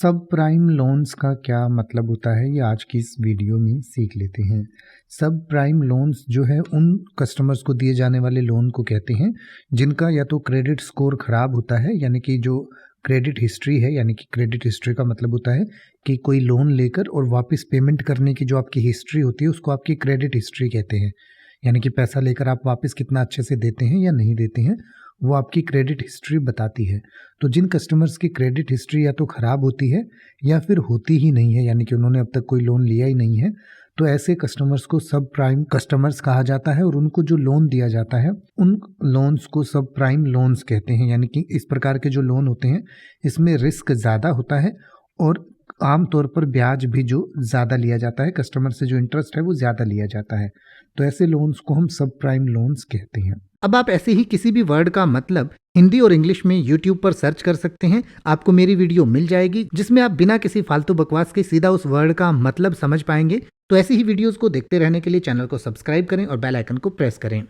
सब prime loans का क्या मतलब होता है, ये आज की इस वीडियो में सीख लेते हैं। सब प्राइम लोन्स जो है उन कस्टमर्स को दिए जाने वाले लोन को कहते हैं जिनका या तो क्रेडिट स्कोर खराब होता है, यानी कि जो क्रेडिट हिस्ट्री है, यानी कि क्रेडिट हिस्ट्री का मतलब होता है कि कोई लोन लेकर और वापस पेमेंट करने की जो आपकी हिस्ट्री होती है उसको आपकी क्रेडिट हिस्ट्री कहते हैं। यानी कि पैसा लेकर आप वापस कितना अच्छे से देते हैं या नहीं देते हैं, वो आपकी क्रेडिट हिस्ट्री बताती है। तो जिन कस्टमर्स की क्रेडिट हिस्ट्री या तो ख़राब होती है या फिर होती ही नहीं है, यानी कि उन्होंने अब तक कोई लोन लिया ही नहीं है, तो ऐसे कस्टमर्स को सब प्राइम कस्टमर्स कहा जाता है और उनको जो लोन दिया जाता है उन लोन्स को सब प्राइम लोन्स कहते हैं। यानी कि इस प्रकार के जो लोन होते हैं इसमें रिस्क ज़्यादा होता है और आमतौर पर ब्याज भी जो ज़्यादा लिया जाता है, कस्टमर से जो इंटरेस्ट है वो ज़्यादा लिया जाता है। तो ऐसे लोन्स को हम सब प्राइम लोन्स कहते हैं। अब आप ऐसे ही किसी भी वर्ड का मतलब हिंदी और इंग्लिश में YouTube पर सर्च कर सकते हैं। आपको मेरी वीडियो मिल जाएगी जिसमें आप बिना किसी फालतू बकवास के सीधा उस वर्ड का मतलब समझ पाएंगे। तो ऐसी ही वीडियोस को देखते रहने के लिए चैनल को सब्सक्राइब करें और बेल आइकन को प्रेस करें।